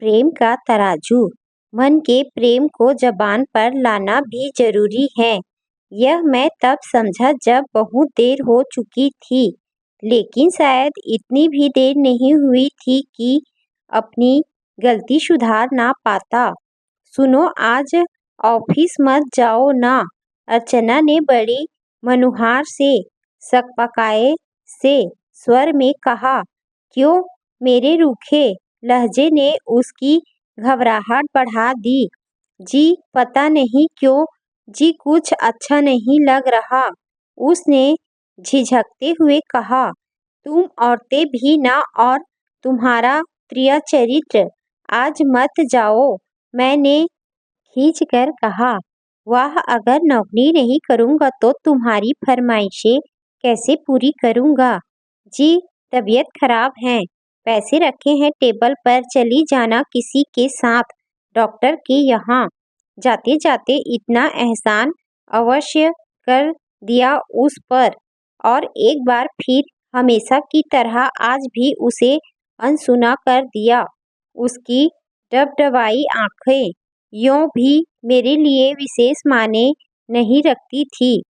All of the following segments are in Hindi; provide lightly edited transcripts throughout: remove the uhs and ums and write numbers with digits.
प्रेम का तराजू। मन के प्रेम को जबान पर लाना भी जरूरी है। यह मैं तब समझा जब बहुत देर हो चुकी थी, लेकिन शायद इतनी भी देर नहीं हुई थी कि अपनी गलती सुधार ना पाता। सुनो, आज ऑफिस मत जाओ ना, अर्चना ने बड़ी मनुहार से सकपकाए से स्वर में कहा। क्यों? मेरे रूखे लहजे ने उसकी घबराहट बढ़ा दी। जी पता नहीं क्यों, जी कुछ अच्छा नहीं लग रहा, उसने झिझकते हुए कहा। तुम औरतें भी ना, और तुम्हारा प्रिय चरित्र। आज मत जाओ, मैंने खींच कर कहा। वाह, अगर नौकरी नहीं करूँगा तो तुम्हारी फरमाइशें कैसे पूरी करूँगा? जी तबीयत खराब है, पैसे रखे हैं टेबल पर, चली जाना किसी के साथ डॉक्टर के यहाँ। जाते जाते इतना एहसान अवश्य कर दिया उस पर, और एक बार फिर हमेशा की तरह आज भी उसे अनसुना कर दिया। उसकी डबडबाई आंखें यों भी मेरे लिए विशेष माने नहीं रखती थी।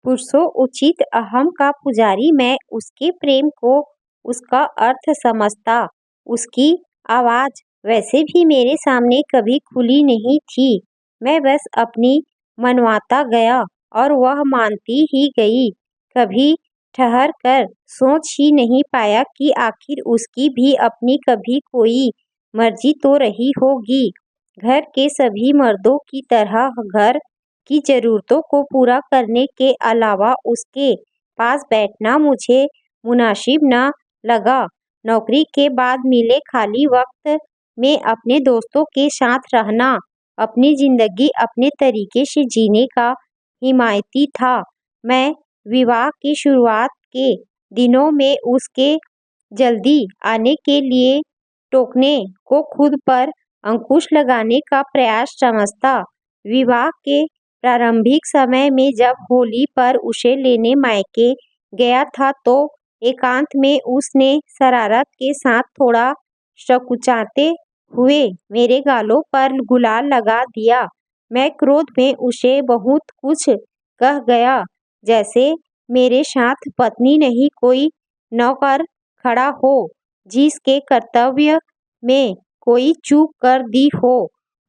पुरुषों उचित अहम का पुजारी मैं उसके प्रेम को उसका अर्थ समझता। उसकी आवाज वैसे भी मेरे सामने कभी खुली नहीं थी। मैं बस अपनी मनवाता गया और वह मानती ही गई। कभी ठहर कर सोच ही नहीं पाया कि आखिर उसकी भी अपनी कभी कोई मर्जी तो रही होगी। घर के सभी मर्दों की तरह घर की जरूरतों को पूरा करने के अलावा उसके पास बैठना मुझे मुनासिब न लगा। नौकरी के बाद मिले खाली वक्त में अपने दोस्तों के साथ रहना अपनी जिंदगी अपने तरीके से जीने का हिमायती था। मैं विवाह की शुरुआत के दिनों में उसके जल्दी आने के लिए टोकने को खुद पर अंकुश लगाने का प्रयास समझता। विवाह के प्रारंभिक समय में जब होली पर उसे लेने मायके गया था तो एकांत में उसने शरारत के साथ थोड़ा सकुचाते हुए मेरे गालों पर गुलाल लगा दिया। मैं क्रोध में उसे बहुत कुछ कह गया, जैसे मेरे साथ पत्नी नहीं कोई नौकर खड़ा हो जिसके कर्तव्य में कोई चूक कर दी हो।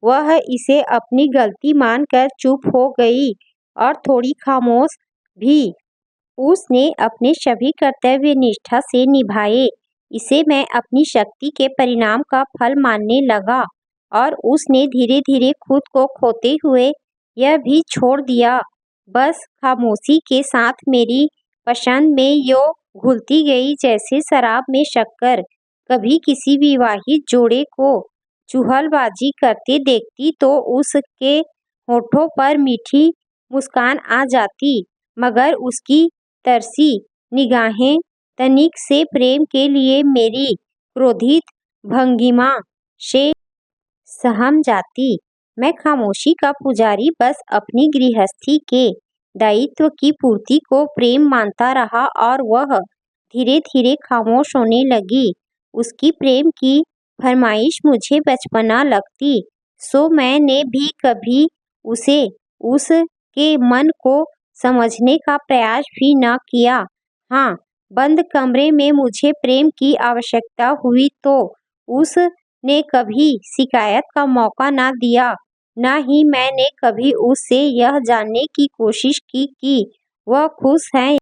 वह इसे अपनी गलती मानकर चुप हो गई और थोड़ी खामोश भी। उसने अपने सभी कर्तव्य निष्ठा से निभाए। इसे मैं अपनी शक्ति के परिणाम का फल मानने लगा, और उसने धीरे धीरे खुद को खोते हुए यह भी छोड़ दिया। बस खामोशी के साथ मेरी पसंद में यो घुलती गई जैसे शराब में शक्कर। कभी किसी विवाहित जोड़े को चुहलबाजी करते देखती तो उसके होठों पर मीठी मुस्कान आ जाती, मगर उसकी तरसी निगाहें तनिक से प्रेम के लिए मेरी क्रोधित भंगिमा से सहम जाती। मैं खामोशी का पुजारी बस अपनी गृहस्थी के दायित्व की पूर्ति को प्रेम मानता रहा, और वह धीरे धीरे खामोश होने लगी। उसकी प्रेम की फरमाइश मुझे बचपना लगती, सो मैंने भी कभी उसे उसके मन को समझने का प्रयास भी न किया। हाँ, बंद कमरे में मुझे प्रेम की आवश्यकता हुई तो उसने कभी शिकायत का मौका न दिया, न ही मैंने कभी उससे यह जानने की कोशिश की कि वह खुश है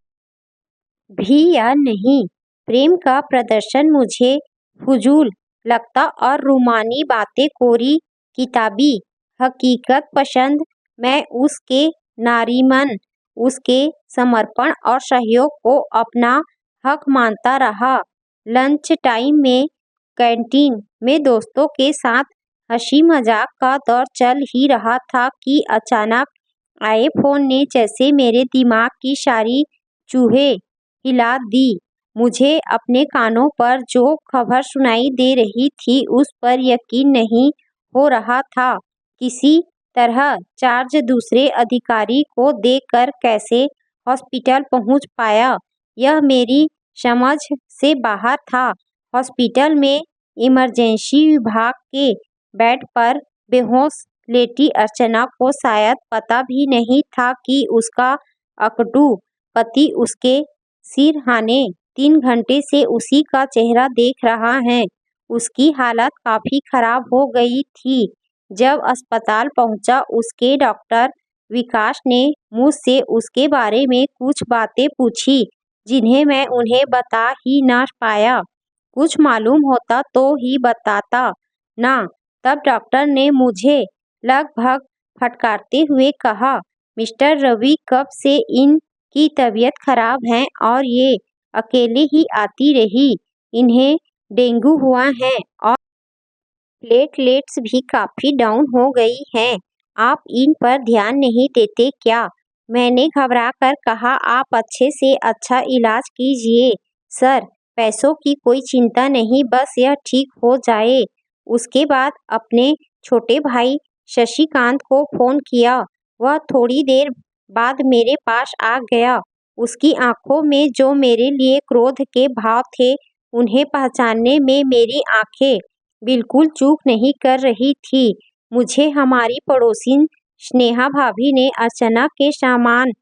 भी या नहीं। प्रेम का प्रदर्शन मुझे फजूल लगता और रूमानी बातें कोरी किताबी हकीकत पसंद। मैं उसके नारीमन, उसके समर्पण और सहयोग को अपना हक मानता रहा। लंच टाइम में कैंटीन में दोस्तों के साथ हंसी मजाक का दौर चल ही रहा था कि अचानक आए फोन ने जैसे मेरे दिमाग की सारी चूहे हिला दी। मुझे अपने कानों पर जो खबर सुनाई दे रही थी उस पर यकीन नहीं हो रहा था। किसी तरह चार्ज दूसरे अधिकारी को देकर कैसे हॉस्पिटल पहुंच पाया, यह मेरी समझ से बाहर था। हॉस्पिटल में इमरजेंसी विभाग के बेड पर बेहोश लेटी अर्चना को शायद पता भी नहीं था कि उसका अकड़ू पति उसके सिरहाने 3 घंटे से उसी का चेहरा देख रहा है। उसकी हालत काफी खराब हो गई थी। जब अस्पताल पहुंचा, उसके डॉक्टर विकास ने मुझसे उसके बारे में कुछ बातें पूछी जिन्हें मैं उन्हें बता ही ना पाया। कुछ मालूम होता तो ही बताता ना। तब डॉक्टर ने मुझे लगभग फटकारते हुए कहा, मिस्टर रवि, कब से इनकी तबीयत खराब है और ये अकेले ही आती रही। इन्हें डेंगू हुआ है और प्लेटलेट्स भी काफी डाउन हो गई हैं। आप इन पर ध्यान नहीं देते क्या? मैंने घबराकर कहा, आप अच्छे से अच्छा इलाज कीजिए सर, पैसों की कोई चिंता नहीं, बस यह ठीक हो जाए। उसके बाद अपने छोटे भाई शशिकांत को फोन किया। वह थोड़ी देर बाद मेरे पास आ गया। उसकी आंखों में जो मेरे लिए क्रोध के भाव थे, उन्हें पहचानने में मेरी आंखें बिल्कुल चूक नहीं कर रही थी। मुझे हमारी पड़ोसिन स्नेहा भाभी ने अर्चना के सामान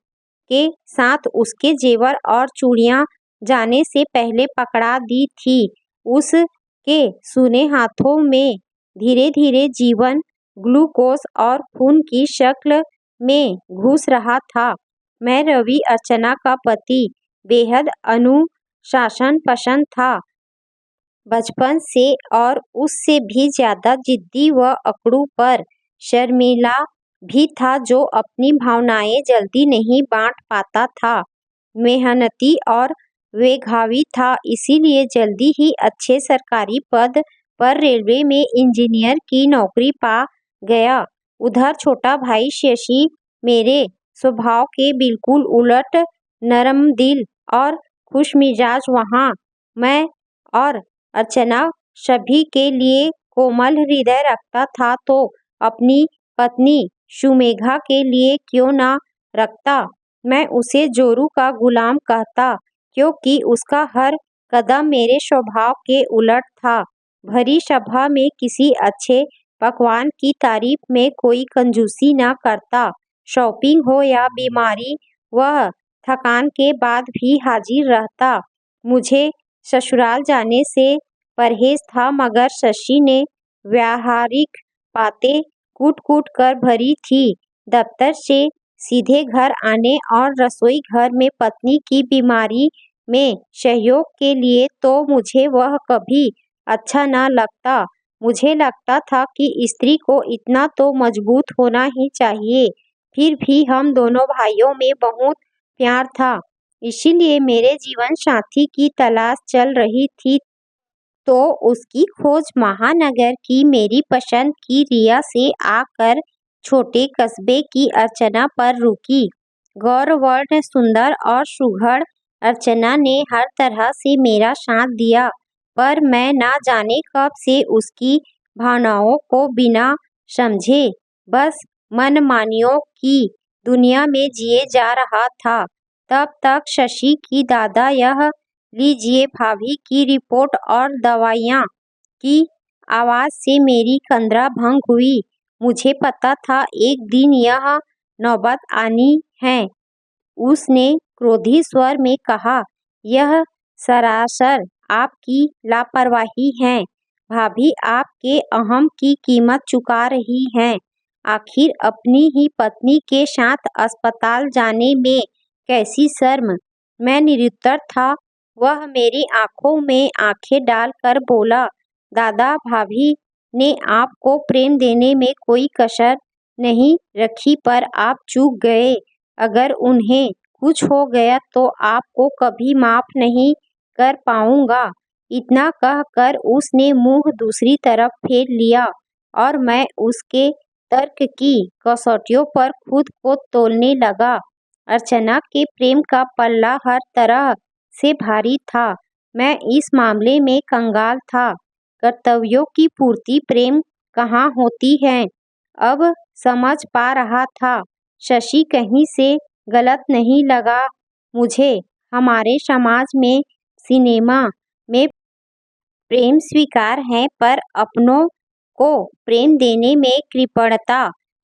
के साथ उसके जेवर और चूड़ियां जाने से पहले पकड़ा दी थी। उसके सूने हाथों में धीरे धीरे जीवन ग्लूकोज और खून की शक्ल में घुस रहा था। मैं रवि, अर्चना का पति, बेहद अनुशासन पसंद था बचपन से और उससे भी ज्यादा जिद्दी व अकड़ू पर शर्मीला भी था, जो अपनी भावनाएं जल्दी नहीं बांट पाता था। मेहनती और वेगावी था, इसीलिए जल्दी ही अच्छे सरकारी पद पर रेलवे में इंजीनियर की नौकरी पा गया। उधर छोटा भाई शशि मेरे स्वभाव के बिल्कुल उलट नरम दिल और खुशमिजाज। वहाँ मैं और अर्चना सभी के लिए कोमल हृदय रखता था, तो अपनी पत्नी सुमेघा के लिए क्यों ना रखता। मैं उसे जोरू का गुलाम कहता, क्योंकि उसका हर कदम मेरे स्वभाव के उलट था। भरी सभा में किसी अच्छे पकवान की तारीफ में कोई कंजूसी ना करता। शॉपिंग हो या बीमारी, वह थकान के बाद भी हाजिर रहता। मुझे ससुराल जाने से परहेज था, मगर शशि ने व्यावहारिक बातें कूट कूट कर भरी थी। दफ्तर से सीधे घर आने और रसोई घर में पत्नी की बीमारी में सहयोग के लिए तो मुझे वह कभी अच्छा ना लगता। मुझे लगता था कि स्त्री को इतना तो मजबूत होना ही चाहिए। फिर भी हम दोनों भाइयों में बहुत प्यार था, इसीलिए मेरे जीवन साथी की तलाश चल रही थी, तो उसकी खोज महानगर की मेरी पसंद की रिया से आकर छोटे कस्बे की अर्चना पर रुकी। गौरवर्ण, सुंदर और सुघड़ अर्चना ने हर तरह से मेरा साथ दिया, पर मैं ना जाने कब से उसकी भावनाओं को बिना समझे बस मनमानियों की दुनिया में जिए जा रहा था। तब तक शशि की दादा, यह लीजिए भाभी की रिपोर्ट और दवाइयाँ, की आवाज से मेरी कंद्रा भंग हुई। मुझे पता था एक दिन यह नौबत आनी है। उसने क्रोधी स्वर में कहा, यह सरासर आपकी लापरवाही है। भाभी आपके अहम की कीमत चुका रही हैं। आखिर अपनी ही पत्नी के साथ अस्पताल जाने में कैसी शर्म। मैं निरुत्तर था। वह मेरी आंखों में आंखें डालकर बोला, दादा, भाभी ने आपको प्रेम देने में कोई कसर नहीं रखी, पर आप चूक गए। अगर उन्हें कुछ हो गया तो आपको कभी माफ नहीं कर पाऊंगा। इतना कहकर उसने मुंह दूसरी तरफ फेर लिया और मैं उसके तर्क की कसौटियों पर खुद को तोलने लगा। अर्चना के प्रेम का पल्ला हर तरह से भारी था। मैं इस मामले में कंगाल था। कर्तव्यों की पूर्ति प्रेम कहाँ होती है, अब समझ पा रहा था। शशि कहीं से गलत नहीं लगा मुझे। हमारे समाज में सिनेमा में प्रेम स्वीकार है पर अपनों को प्रेम देने में कृपणता।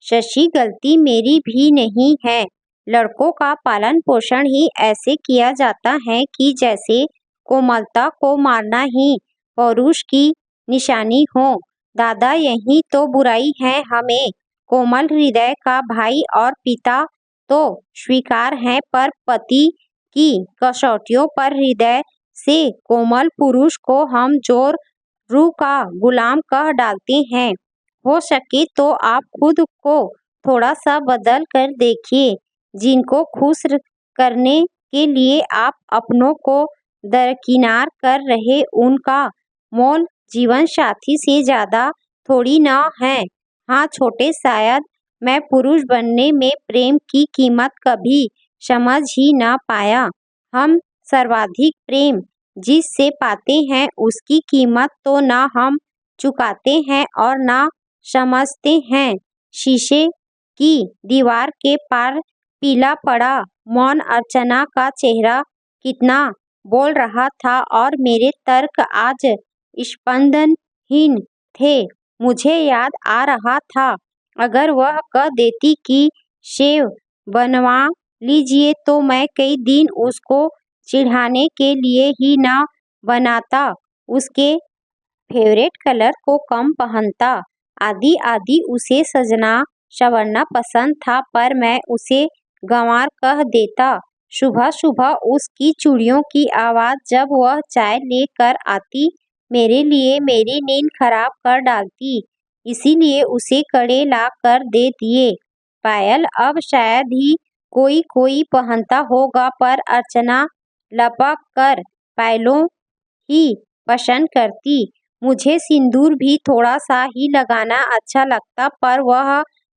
शशि गलती मेरी भी नहीं है। लड़कों का पालन पोषण ही ऐसे किया जाता है कि जैसे कोमलता को मारना ही पौरुष की निशानी हो। दादा यही तो बुराई है हमें। कोमल हृदय का भाई और पिता तो स्वीकार है पर पति की कसौटियों पर हृदय से कोमल पुरुष को हम जोर रूह का गुलाम कह डालते हैं। हो सके तो आप खुद को थोड़ा सा बदल कर देखिए। जिनको खुश करने के लिए आप अपनों को दरकिनार कर रहे उनका मोल जीवन साथी से ज्यादा थोड़ी न है। हाँ छोटे, शायद मैं पुरुष बनने में प्रेम की कीमत कभी समझ ही न पाया। हम सर्वाधिक प्रेम जिससे पाते हैं उसकी कीमत तो ना हम चुकाते हैं और ना समझते हैं। शीशे की दीवार के पार पीला पड़ा मौन अर्चना का चेहरा कितना बोल रहा था और मेरे तर्क आज स्पंदनहीन थे। मुझे याद आ रहा था अगर वह कह देती कि सेव बनवा लीजिए तो मैं कई दिन उसको चिढ़ाने के लिए ही ना बनाता, उसके फेवरेट कलर को कम पहनता। आदि आदि उसे सजना संवरना पसंद था पर मैं उसे गंवार कह देता। सुबह सुबह उसकी चूड़ियों की आवाज़ जब वह चाय लेकर आती मेरे लिए मेरी नींद खराब कर डालती। इसीलिए उसे कड़े ला कर दे दिए। पायल अब शायद ही कोई कोई पहनता होगा पर अर्चना लपक कर पायलों ही पसंद करती। मुझे सिंदूर भी थोड़ा सा ही लगाना अच्छा लगता पर वह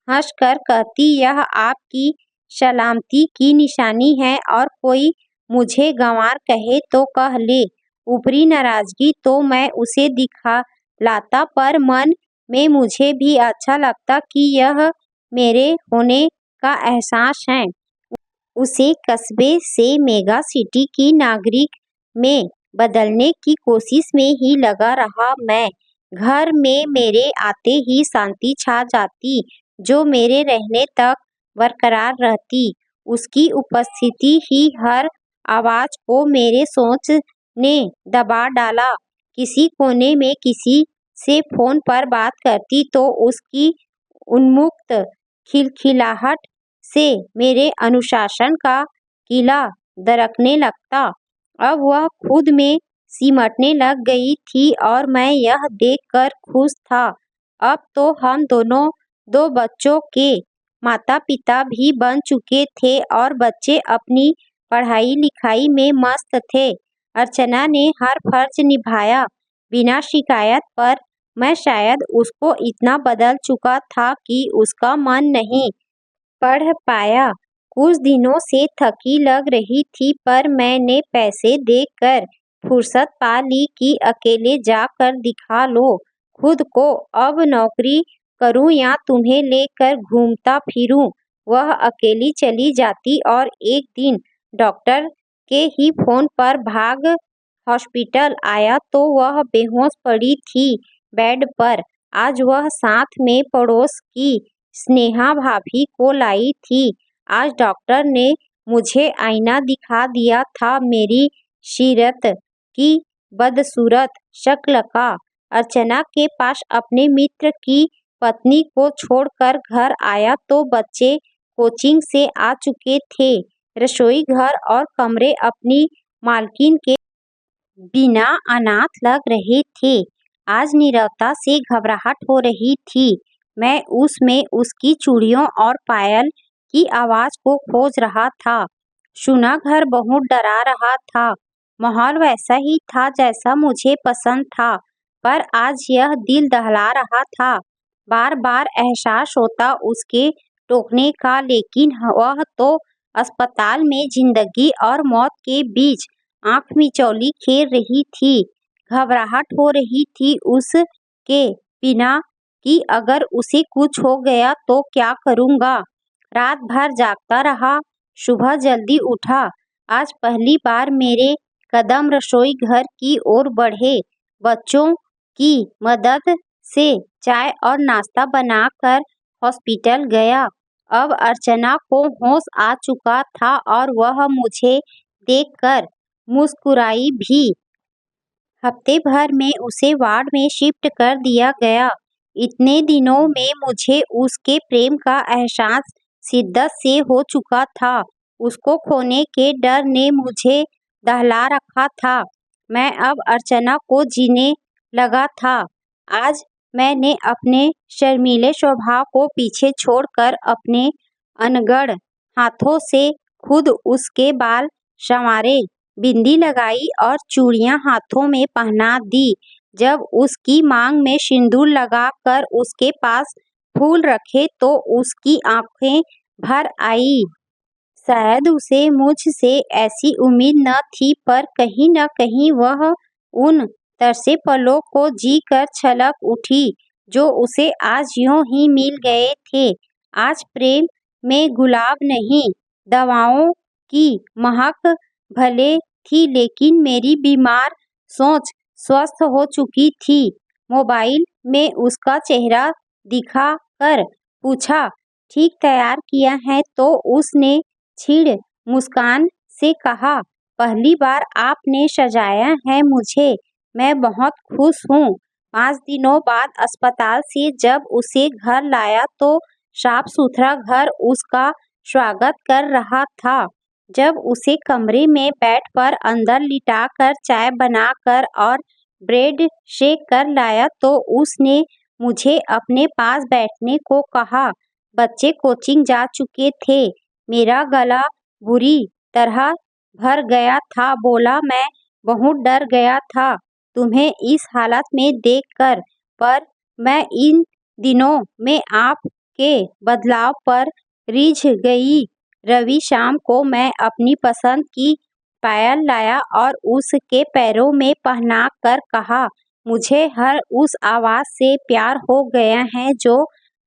हंसकर कहती यह आपकी सलामती की निशानी है और कोई मुझे गंवार कहे तो कह ले। ऊपरी नाराजगी तो मैं उसे दिखा लाता पर मन में मुझे भी अच्छा लगता कि यह मेरे होने का एहसास है। उसे कस्बे से मेगा सिटी की नागरिक में बदलने की कोशिश में ही लगा रहा मैं। घर में मेरे आते ही शांति छा जाती जो मेरे रहने तक बरकरार रहती। उसकी उपस्थिति ही हर आवाज को मेरे सोच ने दबा डाला। किसी कोने में किसी से फोन पर बात करती तो उसकी उन्मुक्त खिलखिलाहट से मेरे अनुशासन का किला दरकने लगता। अब वह खुद में सिमटने लग गई थी और मैं यह देखकर खुश था। अब तो हम दोनों दो बच्चों के माता पिता भी बन चुके थे और बच्चे अपनी पढ़ाई लिखाई में मस्त थे। अर्चना ने हर फर्ज निभाया बिना शिकायत पर मैं शायद उसको इतना बदल चुका था कि उसका मन नहीं पढ़ पाया। कुछ दिनों से थकी लग रही थी पर मैंने पैसे देकर फुर्सत पा ली कि अकेले जाकर दिखा लो खुद को। अब नौकरी करूं या तुम्हें लेकर घूमता फिरूं। वह अकेली चली जाती और एक दिन डॉक्टर के ही फोन पर भाग हॉस्पिटल आया तो वह बेहोश पड़ी थी बेड पर। आज वह साथ में पड़ोस की स्नेहा भाभी को लाई थी। आज डॉक्टर ने मुझे आईना दिखा दिया था मेरी सीरत की बदसूरत शक्ल का। अर्चना के पास अपने मित्र की पत्नी को छोड़कर घर आया तो बच्चे कोचिंग से आ चुके थे। रसोई घर और कमरे अपनी मालकिन के बिना अनाथ लग रहे थे। आज नीरवता से घबराहट हो रही थी। मैं उसमें उसकी चूड़ियों और पायल की आवाज को खोज रहा था। सुना घर बहुत डरा रहा था। माहौल वैसा ही था जैसा मुझे पसंद था पर आज यह दिल दहला रहा था। बार बार एहसास होता उसके टोकने का लेकिन वह तो अस्पताल में जिंदगी और मौत के बीच आंख मिचौली खेल रही थी। घबराहट हो रही थी उसके बिना कि अगर उसे कुछ हो गया तो क्या करूँगा। रात भर जागता रहा। सुबह जल्दी उठा। आज पहली बार मेरे कदम रसोई घर की ओर बढ़े। बच्चों की मदद से चाय और नाश्ता बनाकर हॉस्पिटल गया। अब अर्चना को होश आ चुका था और वह मुझे देखकर मुस्कुराई भी। हफ्ते भर में उसे वार्ड में शिफ्ट कर दिया गया। इतने दिनों में मुझे उसके प्रेम का एहसास शिद्दत से हो चुका था। उसको खोने के डर ने मुझे दहला रखा था। मैं अब अर्चना को जीने लगा था। आज मैंने अपने शर्मीले स्वभाव को पीछे छोड़कर अपने अनगढ़ हाथों से खुद उसके बाल संवारे, बिंदी लगाई और चूड़ियां हाथों में पहना दी। जब उसकी मांग में सिंदूर लगाकर उसके पास फूल रखे तो उसकी आंखें भर आई। शायद उसे मुझसे ऐसी उम्मीद न थी, पर कहीं न कहीं वह उन तरसे पलों को जीकर छलक उठी जो उसे आज यूं ही मिल गए थे। आज प्रेम में गुलाब नहीं, दवाओं की महक भले थी, लेकिन मेरी बीमार सोच स्वस्थ हो चुकी थी। मोबाइल में उसका चेहरा दिखा कर पूछा, ठीक तैयार किया है? तो उसने छीड़ मुस्कान से कहा, पहली बार आपने सजाया है मुझे, मैं बहुत खुश हूँ। 5 दिनों बाद अस्पताल से जब उसे घर लाया तो साफ सुथरा घर उसका स्वागत कर रहा था। जब उसे कमरे में बेड पर अंदर लिटाकर चाय बनाकर और ब्रेड शेक कर लाया तो उसने मुझे अपने पास बैठने को कहा। बच्चे कोचिंग जा चुके थे। मेरा गला बुरी तरह भर गया था। बोला, मैं बहुत डर गया था तुम्हें इस हालत में देखकर, पर मैं इन दिनों में आपके बदलाव पर रिझ गई। रवि शाम को मैं अपनी पसंद की पायल लाया और उसके पैरों में पहना कर कहा, मुझे हर उस आवाज़ से प्यार हो गया है जो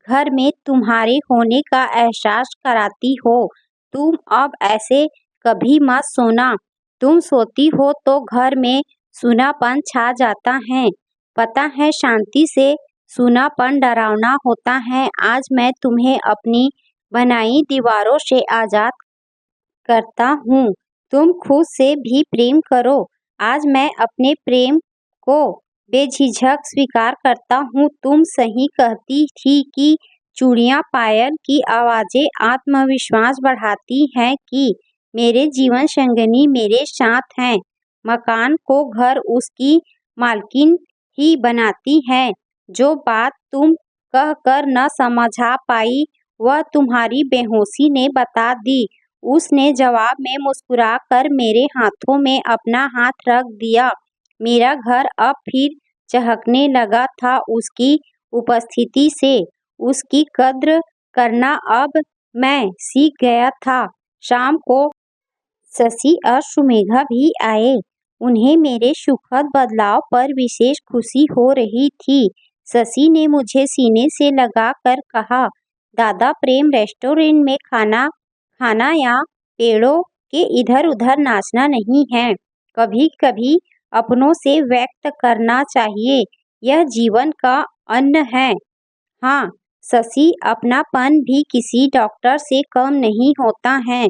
घर में तुम्हारे होने का एहसास कराती हो। तुम अब ऐसे कभी मत सोना। तुम सोती हो तो घर में सूनापन छा जाता है। पता है, शांति से सूनापन डरावना होता है। आज मैं तुम्हें अपनी बनाई दीवारों से आज़ाद करता हूँ। तुम खुद से भी प्रेम करो। आज मैं अपने प्रेम को बेझिझक स्वीकार करता हूँ। तुम सही कहती थी कि चूड़ियाँ पायल की आवाज़ें आत्मविश्वास बढ़ाती हैं कि मेरे जीवन संगिनी मेरे साथ हैं। मकान को घर उसकी मालकिन ही बनाती है। जो बात तुम कहकर न समझा पाई वह तुम्हारी बेहोशी ने बता दी। उसने जवाब में मुस्कुराकर मेरे हाथों में अपना हाथ रख दिया। मेरा घर अब फिर चहकने लगा था उसकी उपस्थिति से। उसकी कद्र करना अब मैं सीख गया था। शाम को शशि और सुमेघा भी आए। उन्हें मेरे सुखद बदलाव पर विशेष खुशी हो रही थी। शशि ने मुझे सीने से लगाकर कहा, दादा, प्रेम रेस्टोरेंट में खाना खाना या पेड़ों के इधर उधर नाचना नहीं है। कभी कभी अपनों से व्यक्त करना चाहिए। यह जीवन का अन्न है। हाँ शशि, अपनापन भी किसी डॉक्टर से कम नहीं होता है।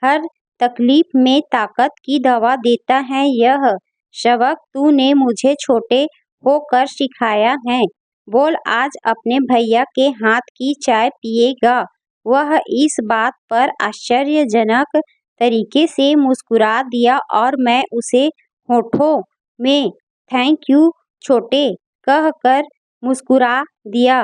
हर तकलीफ में ताकत की दवा देता है। यह सबक तूने मुझे छोटे होकर सिखाया है। बोल, आज अपने भैया के हाथ की चाय पिएगा? वह इस बात पर आश्चर्यजनक तरीके से मुस्कुरा दिया और मैं उसे होठों में थैंक यू छोटे कहकर मुस्कुरा दिया।